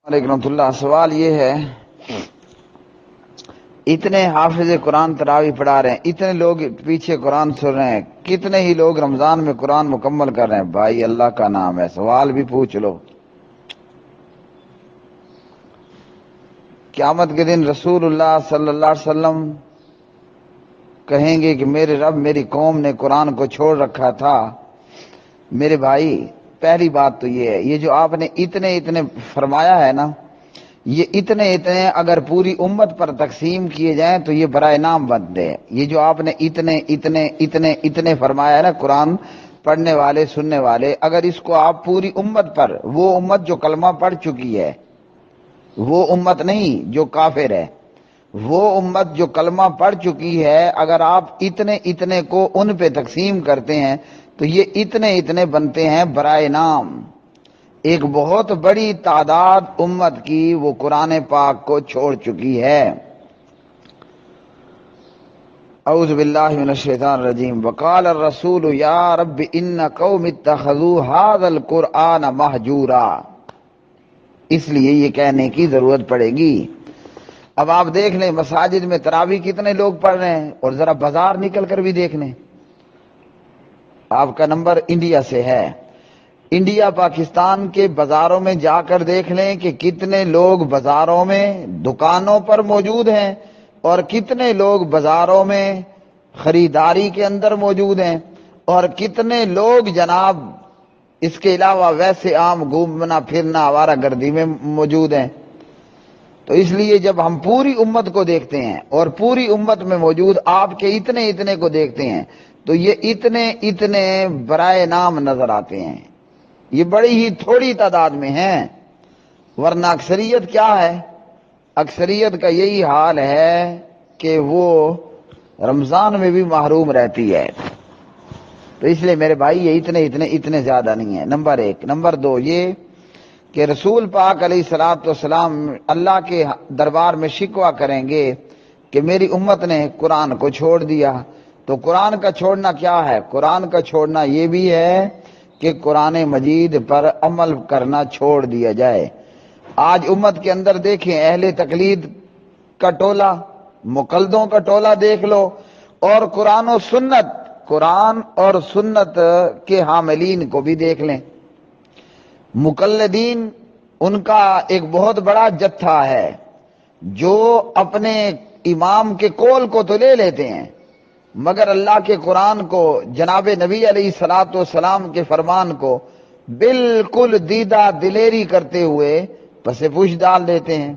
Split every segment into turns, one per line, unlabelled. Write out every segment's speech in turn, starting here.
علیکم رحمۃ اللہ۔ سوال یہ ہے، اتنے حافظ قرآن تراویح پڑھا رہے ہیں، اتنے لوگ پیچھے قرآن سن رہے ہیں، کتنے ہی لوگ رمضان میں قرآن مکمل کر رہے ہیں؟ بھائی اللہ کا نام ہے، سوال بھی پوچھ لو۔ قیامت کے دن رسول اللہ صلی اللہ علیہ وسلم کہیں گے کہ میرے رب، میری قوم نے قرآن کو چھوڑ رکھا تھا۔ میرے بھائی، پہلی بات تو یہ ہے، یہ جو آپ نے اتنے اتنے فرمایا ہے نا، یہ اتنے اتنے اگر پوری امت پر تقسیم کیے جائیں تو یہ برائے نام بنتے ہیں۔ یہ جو آپ نے اتنے اتنے اتنے اتنے فرمایا ہے نا، قرآن پڑھنے والے سننے والے، اگر اس کو آپ پوری امت پر، وہ امت جو کلمہ پڑھ چکی ہے، وہ امت نہیں جو کافر ہے، وہ امت جو کلمہ پڑھ چکی ہے، اگر آپ اتنے اتنے کو ان پہ تقسیم کرتے ہیں تو یہ اتنے اتنے بنتے ہیں برائے نام۔ ایک بہت بڑی تعداد امت کی وہ قرآن پاک کو چھوڑ چکی ہے۔ اعوذ باللہ من الشیطان الرجیم۔ وقال الرسول یا رب ان قوم اتخذوا هذا القرآن مہجورا۔ اس لیے یہ کہنے کی ضرورت پڑے گی۔ اب آپ دیکھ لیں مساجد میں تراویح کتنے لوگ پڑھ رہے ہیں، اور ذرا بازار نکل کر بھی دیکھ لیں۔ آپ کا نمبر انڈیا سے ہے، انڈیا پاکستان کے بازاروں میں جا کر دیکھ لیں کہ کتنے لوگ بازاروں میں دکانوں پر موجود ہیں، اور کتنے لوگ بازاروں میں خریداری کے اندر موجود ہیں، اور کتنے لوگ جناب اس کے علاوہ ویسے عام گھومنا پھرنا آوارہ گردی میں موجود ہیں۔ تو اس لیے جب ہم پوری امت کو دیکھتے ہیں اور پوری امت میں موجود آپ کے اتنے اتنے کو دیکھتے ہیں تو یہ اتنے اتنے برائے نام نظر آتے ہیں، یہ بڑی ہی تھوڑی تعداد میں ہیں۔ ورنہ اکثریت کیا ہے؟ اکثریت کا یہی حال ہے کہ وہ رمضان میں بھی محروم رہتی ہے۔ تو اس لیے میرے بھائی یہ اتنے اتنے اتنے زیادہ نہیں ہیں، نمبر ایک۔ نمبر دو یہ کہ رسول پاک علیہ الصلوۃ والسلام اللہ کے دربار میں شکوہ کریں گے کہ میری امت نے قرآن کو چھوڑ دیا۔ تو قرآن کا چھوڑنا کیا ہے؟ قرآن کا چھوڑنا یہ بھی ہے کہ قرآن مجید پر عمل کرنا چھوڑ دیا جائے۔ آج امت کے اندر دیکھیں، اہل تقلید کا ٹولہ، مقلدوں کا ٹولہ دیکھ لو، اور قرآن اور سنت کے حاملین کو بھی دیکھ لیں۔ مقلدین ان کا ایک بہت بڑا جتھا ہے جو اپنے امام کے قول کو تو لے لیتے ہیں، مگر اللہ کے قرآن کو، جناب نبی علیہ الصلوۃ والسلام کے فرمان کو بالکل دیدہ دلیری کرتے ہوئے پس پوچھ ڈال دیتے ہیں۔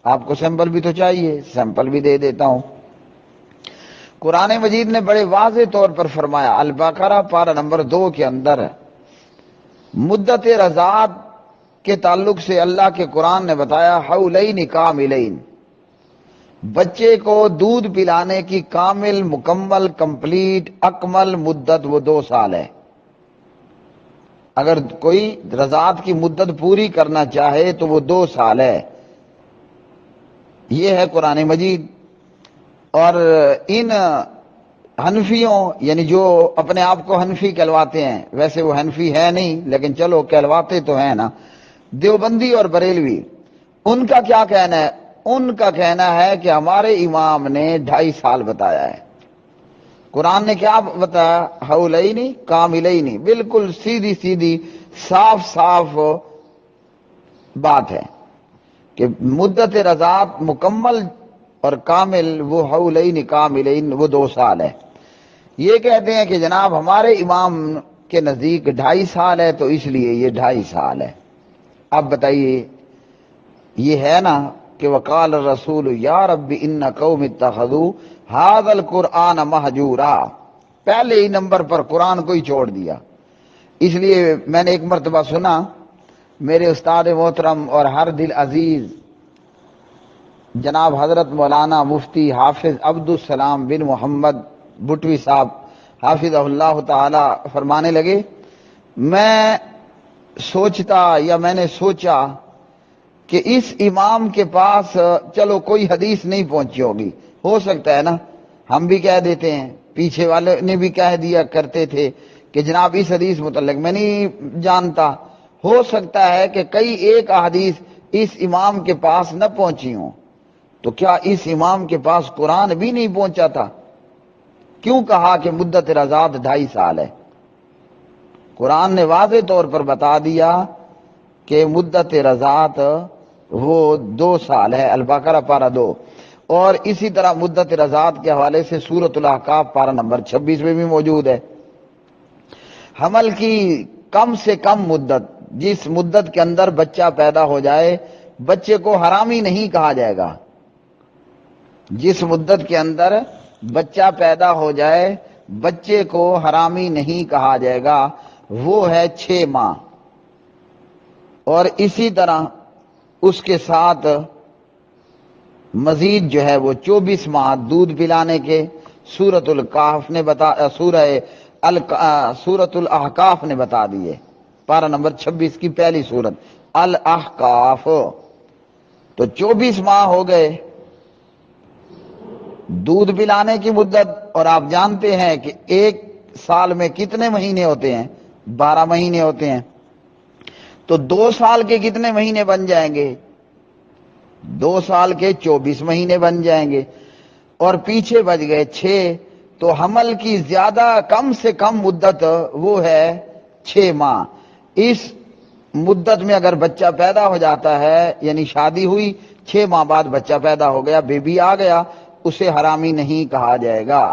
آپ کو سیمپل بھی تو چاہیے، سیمپل بھی دے دیتا ہوں۔ قرآن مجید نے بڑے واضح طور پر فرمایا، البقرہ پارہ نمبر 2 کے اندر، مدت رضاعت کے تعلق سے اللہ کے قرآن نے بتایا حولین کاملین، بچے کو دودھ پلانے کی کامل، مکمل، کمپلیٹ، اکمل مدت وہ 2 سال ہے۔ اگر کوئی رضاعت کی مدت پوری کرنا چاہے تو وہ 2 سال ہے۔ یہ ہے قرآن مجید۔ اور ان حنفیوں، یعنی جو اپنے آپ کو حنفی کہلواتے ہیں، ویسے وہ حنفی ہے نہیں لیکن چلو کہلواتے تو ہیں نا، دیوبندی اور بریلوی، ان کا کیا کہنا ہے؟ ان کا کہنا ہے کہ ہمارے امام نے 2.5 سال بتایا ہے۔ قرآن نے کیا بتایا؟ حولینی کاملینی، بالکل سیدھی سیدھی صاف صاف بات ہے کہ مدت رضاعت مکمل اور کامل وہ حولین کاملین وہ 2 سال ہے۔ یہ کہتے ہیں کہ جناب ہمارے امام کے نزدیک 2.5 سال ہے تو اس لیے یہ 2.5 سال ہے۔ اب بتائیے، یہ ہے نا کہ وقال الرسول یا رب ان قوم اتخذوا هذا القرآن مہجورا، پہلے ہی نمبر پر قرآن کو ہی چھوڑ دیا۔ اس لیے میں نے ایک مرتبہ سنا، میرے استاد محترم اور ہر دل عزیز جناب حضرت مولانا مفتی حافظ عبدالسلام بن محمد بٹوی صاحب حافظ اللہ تعالی فرمانے لگے، میں نے سوچا کہ اس امام کے پاس چلو کوئی حدیث نہیں پہنچی ہوگی، ہو سکتا ہے نا، ہم بھی کہہ دیتے ہیں، پیچھے والے نے بھی کہہ دیا کرتے تھے کہ جناب اس حدیث متعلق میں نہیں جانتا، ہو سکتا ہے کہ کئی ایک احادیث اس امام کے پاس نہ پہنچی ہوں، تو کیا اس امام کے پاس قرآن بھی نہیں پہنچا تھا؟ کیوں کہا کہ مدت رضاعت 2.5 سال ہے؟ قرآن نے واضح طور پر بتا دیا کہ مدت رضاعت وہ 2 سال ہے، البقرہ پارہ 2، اور اسی طرح مدت رضاعت کے حوالے سے سورۃ الاحقاف پارہ نمبر 26 میں بھی موجود ہے۔ حمل کی کم سے کم مدت، جس مدت کے اندر بچہ پیدا ہو جائے، بچے کو حرامی نہیں کہا جائے گا۔ جس مدت کے اندر بچہ پیدا ہو جائے، بچے کو حرامی نہیں کہا جائے گا، وہ ہے 6 ماہ۔ اور اسی طرح اس کے ساتھ مزید جو ہے وہ 24 ماہ دودھ پلانے کے سورۃ الکہف نے سورۃ الاحقاف نے بتا دیے، پارہ نمبر 26 کی پہلی سورت الاحقاف۔ تو 24 ماہ ہو گئے دودھ پلانے کی مدت، اور آپ جانتے ہیں کہ 1 سال میں کتنے مہینے ہوتے ہیں؟ 12 مہینے ہوتے ہیں۔ تو 2 سال کے کتنے مہینے بن جائیں گے؟ 2 سال کے 24 مہینے بن جائیں گے، اور پیچھے بچ گئے 6۔ تو حمل کی زیادہ کم سے کم مدت وہ ہے 6 ماہ۔ اس مدت میں اگر بچہ پیدا ہو جاتا ہے، یعنی شادی ہوئی 6 ماہ بعد بچہ پیدا ہو گیا، بیبی آ گیا، اسے حرامی نہیں کہا جائے گا۔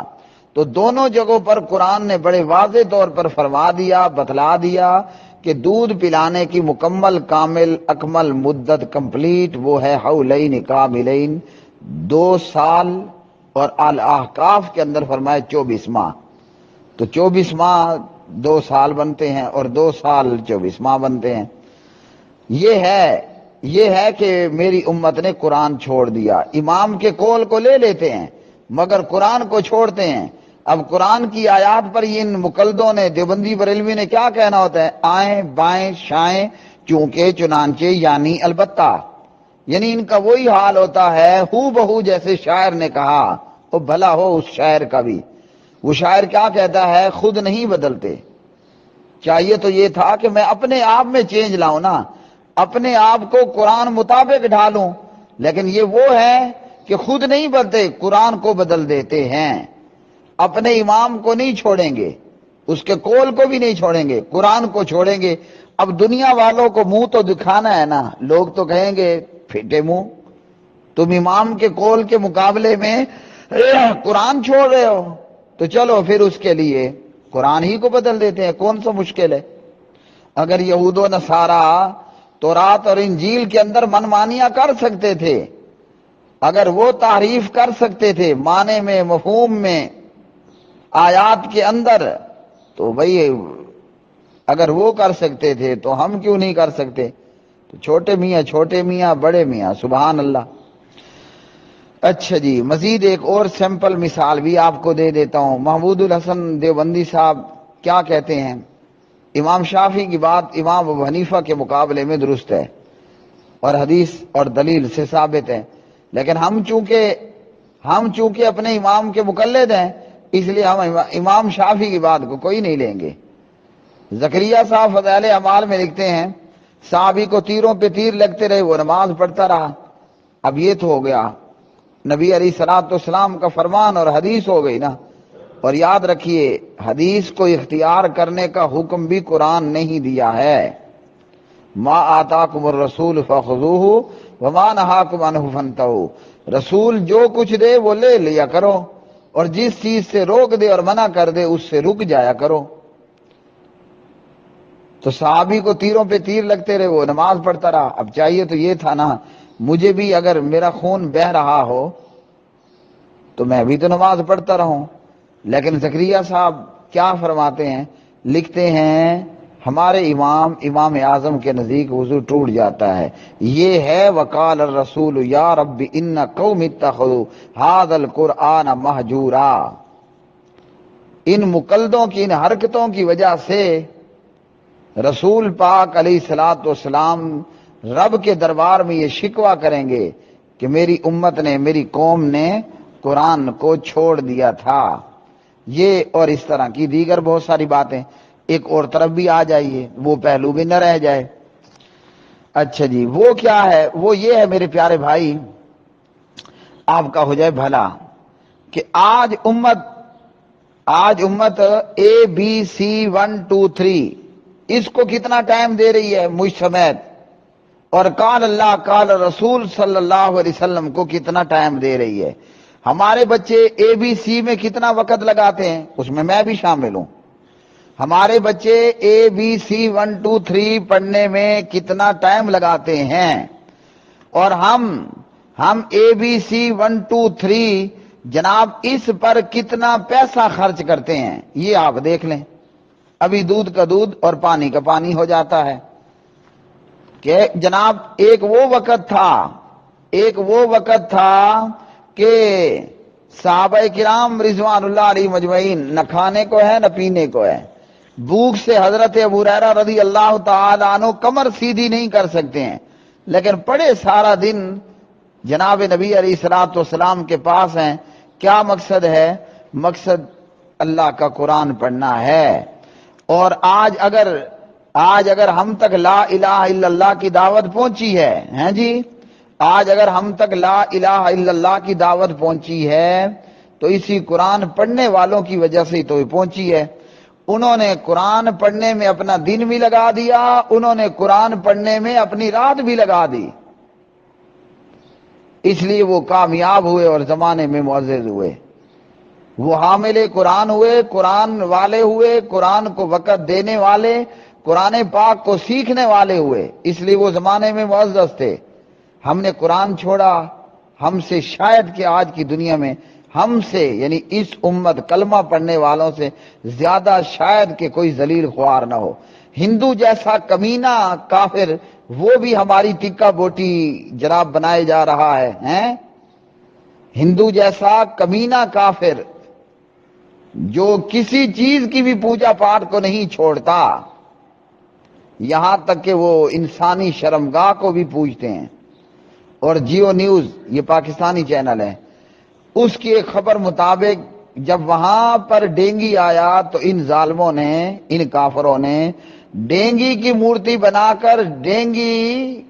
تو دونوں جگہوں پر قرآن نے بڑے واضح طور پر فرما دیا، بتلا دیا کہ دودھ پلانے کی مکمل کامل اکمل مدت کمپلیٹ وہ ہے حولین کاملین، 2 سال، اور الاحقاف کے اندر فرمائے 24 ماہ۔ تو 24 ماہ 2 سال بنتے ہیں، اور 2 سال 24 ماہ بنتے ہیں۔ یہ ہے کہ میری امت نے قرآن چھوڑ دیا۔ امام کے قول کو لے لیتے ہیں مگر قرآن کو چھوڑتے ہیں۔ اب قرآن کی آیات پر ان مقلدوں نے، دیوبندی بریلوی نے کیا کہنا ہوتا ہے؟ آئیں بائیں شائیں چونکہ چنانچہ یعنی البتہ، یعنی ان کا وہی حال ہوتا ہے ہو بہو جیسے شاعر نے کہا، وہ بھلا ہو اس شاعر کا بھی۔ وہ شاعر کیا کہتا ہے؟ خود نہیں بدلتے، چاہیے تو یہ تھا کہ میں اپنے آپ میں چینج لاؤں نا، اپنے آپ کو قرآن مطابق ڈھالوں، لیکن یہ وہ ہے کہ خود نہیں بدلتے، قرآن کو بدل دیتے ہیں۔ اپنے امام کو نہیں چھوڑیں گے، اس کے قول کو بھی نہیں چھوڑیں گے، قرآن کو چھوڑیں گے۔ اب دنیا والوں کو منہ تو دکھانا ہے نا، لوگ تو کہیں گے پھٹے منہ، تم امام کے قول کے مقابلے میں قرآن چھوڑ رہے ہو، تو چلو پھر اس کے لیے قرآن ہی کو بدل دیتے ہیں، کون سا مشکل ہے؟ اگر یہود و نصارہ تورات اور انجیل کے اندر منمانیاں کر سکتے تھے، اگر وہ تعریف کر سکتے تھے معنی میں، مفہوم میں، آیات کے اندر، تو بھئی اگر وہ کر سکتے تھے تو ہم کیوں نہیں کر سکتے؟ تو چھوٹے میاں بڑے میاں، سبحان اللہ۔ اچھا جی، مزید ایک اور سیمپل مثال بھی آپ کو دے دیتا ہوں۔ محمود الحسن دیوبندی صاحب کیا کہتے ہیں؟ امام شافعی کی بات امام ابو حنیفہ کے مقابلے میں درست ہے اور حدیث اور دلیل سے ثابت ہے، لیکن ہم چونکہ اپنے امام کے مقلد ہیں، اس لیے ہم امام شافعی کی بات کو کوئی نہیں لیں گے۔ زکریہ صاحب فضائل اعمال میں لکھتے ہیں، صحابی کو تیروں پہ تیر لگتے رہے، وہ نماز پڑھتا رہا۔ اب یہ تو ہو گیا نبی علیہ الصلوۃ والسلام کا فرمان اور حدیث ہو گئی نا۔ اور یاد رکھیے، حدیث کو اختیار کرنے کا حکم بھی قرآن نے ہی دیا ہے۔ ما آتاکم الرسول فخذوہ وما نہاکم عنہ فانتہوا، رسول جو کچھ دے وہ لے لیا کرو، اور جس چیز سے روک دے اور منع کر دے اس سے رک جایا کرو۔ تو صحابی کو تیروں پہ تیر لگتے رہے، وہ نماز پڑھتا رہا۔ اب چاہیے تو یہ تھا نا، مجھے بھی اگر میرا خون بہہ رہا ہو تو میں بھی تو نماز پڑھتا رہوں۔ لیکن زکریہ صاحب کیا فرماتے ہیں؟ لکھتے ہیں ہمارے امام اعظم کے نزدیک وضو ٹوٹ جاتا ہے۔ یہ ہے وقال الرسول یا رب ان قوم اتخذوا ھذا القرآن مہجورا۔ ان مقلدوں کی ان حرکتوں کی وجہ سے رسول پاک علیہ الصلوۃ والسلام رب کے دربار میں یہ شکوہ کریں گے کہ میری امت نے، میری قوم نے قرآن کو چھوڑ دیا تھا۔ یہ اور اس طرح کی دیگر بہت ساری باتیں۔ ایک اور طرف بھی آ جائیے، وہ پہلو بھی نہ رہ جائے۔ اچھا جی، وہ کیا ہے؟ وہ یہ ہے میرے پیارے بھائی، آپ کا ہو جائے بھلا، کہ آج امت ABC 1 2 3 اس کو کتنا ٹائم دے رہی ہے مجھ سمیت، اور قال اللہ قال رسول صلی اللہ علیہ وسلم کو کتنا ٹائم دے رہی ہے۔ ہمارے بچے ABC میں کتنا وقت لگاتے ہیں، اس میں بھی شامل ہوں۔ ہمارے بچے ABC 1 2 3 پڑھنے میں کتنا ٹائم لگاتے ہیں، اور ہم ABC 1 2 3 جناب اس پر کتنا پیسہ خرچ کرتے ہیں، یہ آپ دیکھ لیں۔ ابھی دودھ کا دودھ اور پانی کا پانی ہو جاتا ہے کہ جناب ایک وہ وقت تھا کہ صحابہ کرام رضوان اللہ علیہ مجمعین نہ کھانے کو ہے نہ پینے کو ہے، بھوک سے حضرت ابو ہریرہ رضی اللہ تعالی عنہ کمر سیدھی نہیں کر سکتے ہیں، لیکن پڑے سارا دن جناب نبی علیہ الصلوۃ والسلام کے پاس ہیں۔ کیا مقصد ہے؟ مقصد اللہ کا قرآن پڑھنا ہے۔ اور آج اگر ہم تک لا الہ الا اللہ کی دعوت پہنچی ہے، ہیں جی، آج اگر ہم تک لا الہ الا اللہ کی دعوت پہنچی ہے تو اسی قرآن پڑھنے والوں کی وجہ سے تو پہنچی ہے۔ انہوں نے قرآن پڑھنے میں اپنا دن بھی لگا دیا، انہوں نے قرآن پڑھنے میں اپنی رات بھی لگا دی، اس لیے وہ کامیاب ہوئے اور زمانے میں معزز ہوئے۔ وہ حامل قرآن ہوئے، قرآن والے ہوئے، قرآن کو وقت دینے والے، قرآن پاک کو سیکھنے والے ہوئے، اس لیے وہ زمانے میں معزز تھے۔ ہم نے قرآن چھوڑا، ہم سے شاید کہ آج کی دنیا میں ہم سے یعنی اس امت کلمہ پڑھنے والوں سے زیادہ شاید کہ کوئی ذلیل خوار نہ ہو۔ ہندو جیسا کمینہ کافر وہ بھی ہماری ٹکا بوٹی جناب بنائے جا رہا ہے، ہیں؟ ہندو جیسا کمینہ کافر جو کسی چیز کی بھی پوجا پاٹ کو نہیں چھوڑتا، یہاں تک کہ وہ انسانی شرمگاہ کو بھی پوجتے ہیں۔ اور جیو نیوز، یہ پاکستانی چینل ہے، اس کی ایک خبر مطابق جب وہاں پر ڈینگی آیا تو ان ظالموں نے، ان کافروں نے ڈینگی کی مورتی بنا کر ڈینگی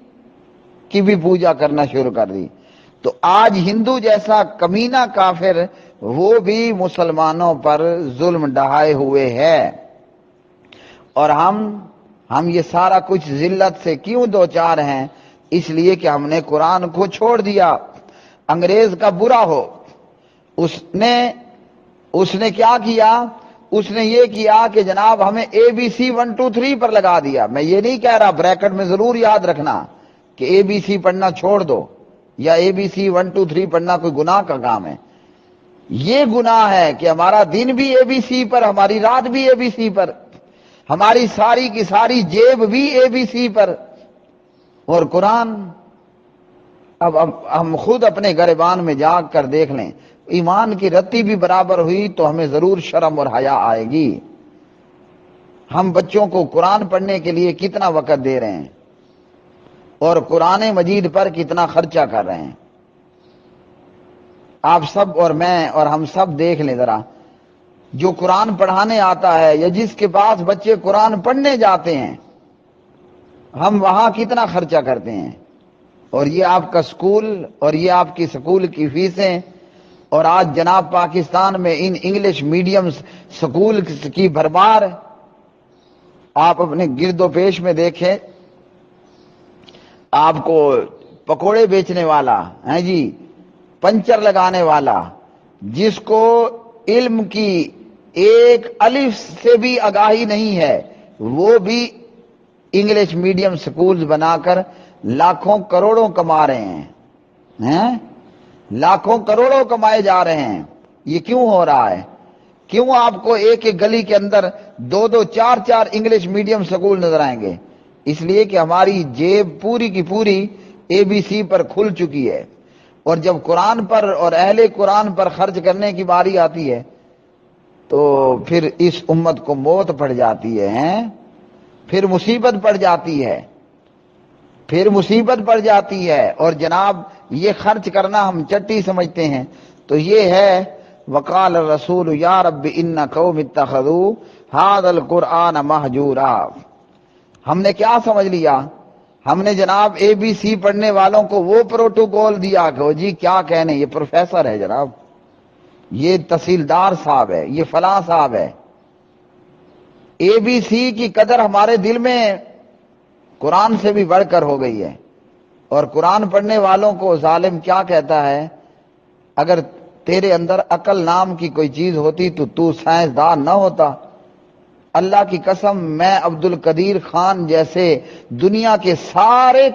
کی بھی پوجا کرنا شروع کر دی۔ تو آج ہندو جیسا کمینہ کافر وہ بھی مسلمانوں پر ظلم ڈھائے ہوئے ہے، اور ہم یہ سارا کچھ ذلت سے کیوں دوچار ہیں؟ اس لیے کہ ہم نے قرآن کو چھوڑ دیا۔ انگریز کا برا ہو، اس نے کیا کیا؟ اس نے یہ کیا کہ جناب ہمیں ABC 1 2 3 پر لگا دیا۔ میں یہ نہیں کہہ رہا، بریکٹ میں ضرور یاد رکھنا کہ ABC پڑھنا چھوڑ دو یا ABC 1 2 3 پڑھنا کوئی گناہ کا کام ہے۔ یہ گناہ ہے کہ ہمارا دن بھی ABC پر، ہماری رات بھی ABC پر، ہماری ساری کی ساری جیب بھی ABC پر، اور قرآن اب ہم خود اپنے گریبان میں جا کر دیکھ لیں، ایمان کی رتی بھی برابر ہوئی تو ہمیں ضرور شرم اور حیا آئے گی۔ ہم بچوں کو قرآن پڑھنے کے لیے کتنا وقت دے رہے ہیں اور قرآن مجید پر کتنا خرچہ کر رہے ہیں۔ آپ سب اور میں اور ہم سب دیکھ لیں ذرا، جو قرآن پڑھانے آتا ہے یا جس کے پاس بچے قرآن پڑھنے جاتے ہیں، ہم وہاں کتنا خرچہ کرتے ہیں، اور یہ آپ کا سکول اور یہ آپ کی سکول کی فیسیں، اور آج جناب پاکستان میں ان انگلش میڈیم سکول کی بھرمار۔ آپ اپنے گرد و پیش میں دیکھیں، آپ کو پکوڑے بیچنے والا ہیں جی، پنچر لگانے والا، جس کو علم کی ایک الف سے بھی آگاہی نہیں ہے، وہ بھی انگلش میڈیم سکولز بنا کر لاکھوں کروڑوں کما رہے ہیں، لاکھوں کروڑوں کمائے جا رہے ہیں۔ یہ کیوں ہو رہا ہے؟ کیوں آپ کو ایک ایک گلی کے اندر 2 2 4 4 انگلش میڈیم سکول نظر آئیں گے؟ اس لیے کہ ہماری جیب پوری کی پوری ABC پر کھل چکی ہے، اور جب قرآن پر اور اہل قرآن پر خرچ کرنے کی باری آتی ہے تو پھر اس امت کو موت پڑ جاتی ہے، پھر مصیبت پڑ جاتی ہے، اور جناب یہ خرچ کرنا ہم چٹی سمجھتے ہیں۔ تو یہ ہے وقال الرسول یا رب ان قوم اتخذوا هذا القرآن مہجورا۔ ہم نے کیا سمجھ لیا؟ ہم نے جناب اے بی سی پڑھنے والوں کو وہ پروٹوکول دیا کہ جی کیا کہنے، یہ پروفیسر ہے جناب، یہ تحصیلدار صاحب ہے، یہ فلاں صاحب ہے۔ اے بی سی کی قدر ہمارے دل میں قرآن سے بھی بڑھ کر ہو گئی ہے۔ اور قرآن پڑھنے والوں کو ظالم کیا کہتا ہے، اگر تیرے اندر عقل نام کی کوئی چیز ہوتی تو سائنسدان نہ ہوتا۔ اللہ کی قسم، میں عبد القدیر خان جیسے دنیا کے سارے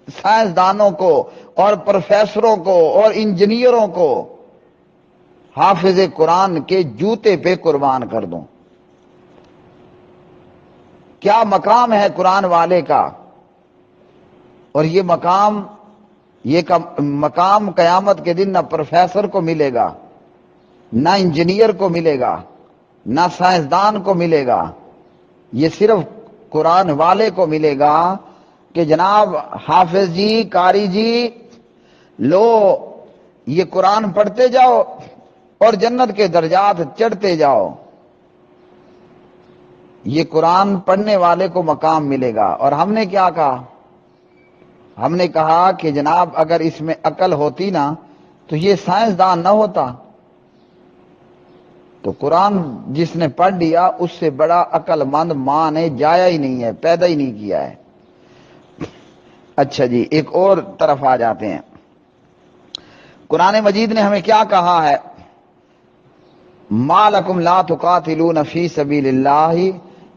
سائنسدانوں کو اور پروفیسروں کو اور انجینئروں کو حافظ قرآن کے جوتے پہ قربان کر دوں۔ کیا مقام ہے قرآن والے کا، اور یہ مقام قیامت کے دن نہ پروفیسر کو ملے گا، نہ انجینئر کو ملے گا، نہ سائنسدان کو ملے گا، یہ صرف قرآن والے کو ملے گا کہ جناب حافظ جی، قاری جی، لو یہ قرآن پڑھتے جاؤ اور جنت کے درجات چڑھتے جاؤ۔ یہ قرآن پڑھنے والے کو مقام ملے گا۔ اور ہم نے کیا کہا؟ ہم نے کہا کہ جناب اگر اس میں عقل ہوتی نا تو یہ سائنسدان نہ ہوتا۔ تو قرآن جس نے پڑھ لیا اس سے بڑا عقل مند ماں نے جایا ہی نہیں ہے، پیدا ہی نہیں کیا ہے۔ اچھا جی، ایک اور طرف آ جاتے ہیں۔ قرآن مجید نے ہمیں کیا کہا ہے؟ ما لکم لا تقاتلون فی سبیل اللہ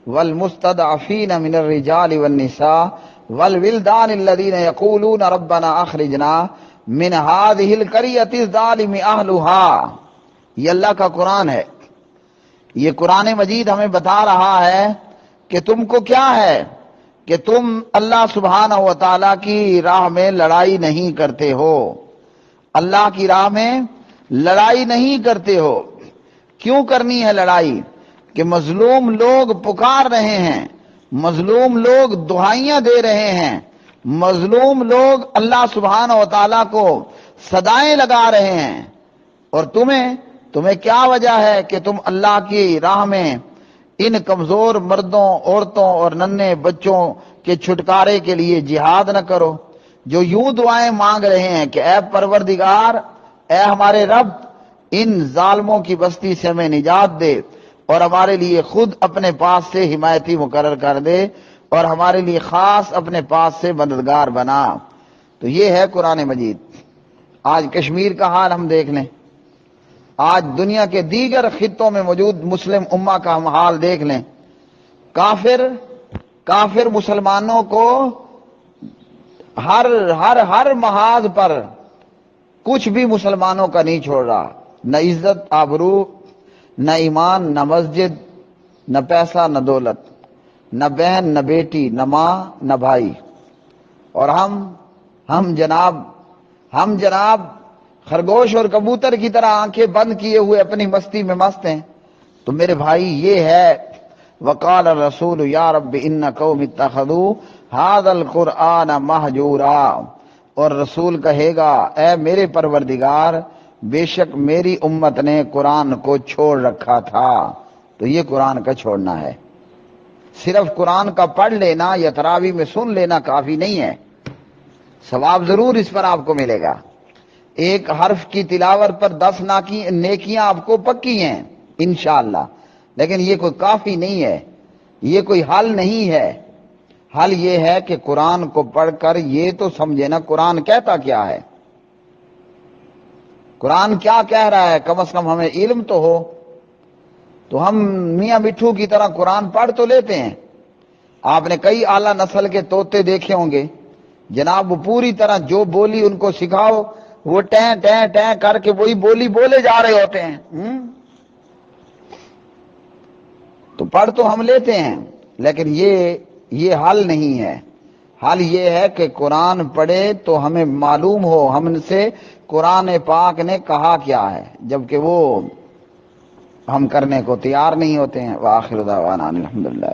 والمستضعفین من الرجال والنساء والولدان الذین یقولون ربنا اخرجنا من هذه القریۃ الظالم اہلها۔ یہ اللہ کا قرآن ہے۔ یہ قرآن مجید ہمیں بتا رہا ہے کہ تم کو کیا ہے کہ تم اللہ سبحانہ و تعالیٰ کی راہ میں لڑائی نہیں کرتے ہو، اللہ کی راہ میں لڑائی نہیں کرتے ہو۔ کیوں کرنی ہے لڑائی؟ کہ مظلوم لوگ پکار رہے ہیں، مظلوم لوگ دعائیاں دے رہے ہیں، مظلوم لوگ اللہ سبحانہ و تعالیٰ کو صدائیں لگا رہے ہیں، اور تمہیں کیا وجہ ہے کہ تم اللہ کی راہ میں ان کمزور مردوں، عورتوں اور ننھے بچوں کے چھٹکارے کے لیے جہاد نہ کرو، جو یوں دعائیں مانگ رہے ہیں کہ اے پروردگار، اے ہمارے رب، ان ظالموں کی بستی سے ہمیں نجات دے اور ہمارے لیے خود اپنے پاس سے حمایتی مقرر کر دے اور ہمارے لیے خاص اپنے پاس سے مددگار بنا۔ تو یہ ہے قرآن مجید۔ آج کشمیر کا حال ہم دیکھ لیں، آج دنیا کے دیگر خطوں میں موجود مسلم امہ کا ہم حال دیکھ لیں۔ کافر مسلمانوں کو ہر محاذ پر کچھ بھی مسلمانوں کا نہیں چھوڑ رہا، نہ عزت آبرو، نہ ایمان، نہ مسجد، نہ پیسہ، نہ دولت، نہ بہن، نہ بیٹی، نہ ماں، نہ بھائی۔ اور ہم جناب خرگوش اور کبوتر کی طرح آنکھیں بند کیے ہوئے اپنی مستی میں مست ہیں۔ تو میرے بھائی یہ ہے وقال الرسول یا رب ان قوم اتخذوا هذا القرآن مہجورا، اور رسول کہے گا اے میرے پروردگار، بے شک میری امت نے قرآن کو چھوڑ رکھا تھا۔ تو یہ قرآن کا چھوڑنا ہے۔ صرف قرآن کا پڑھ لینا یا تراویح میں سن لینا کافی نہیں ہے، ثواب ضرور اس پر آپ کو ملے گا۔ ایک حرف کی تلاوت پر 10 نیکیاں آپ کو پکی ہیں انشاءاللہ، لیکن یہ کوئی کافی نہیں ہے، یہ کوئی حل نہیں ہے۔ حل یہ ہے کہ قرآن کو پڑھ کر یہ تو سمجھے نا قرآن کہتا کیا ہے، قرآن کیا کہہ رہا ہے، کم از کم ہمیں علم تو ہو۔ تو ہم میاں مٹھو کی طرح قرآن پڑھ تو لیتے ہیں۔ آپ نے کئی اعلیٰ نسل کے طوطے دیکھے ہوں گے، جناب وہ پوری طرح جو بولی ان کو سکھاؤ وہ ٹیں ٹیں ٹیں کر کے وہی بولی بولے جا رہے ہوتے ہیں۔ تو پڑھ تو ہم لیتے ہیں، لیکن یہ حل نہیں ہے۔ حل یہ ہے کہ قرآن پڑھے تو ہمیں معلوم ہو ہم سے قرآن پاک نے کہا کیا ہے، جبکہ وہ ہم کرنے کو تیار نہیں ہوتے ہیں۔ وآخر دعوانا الحمدللہ۔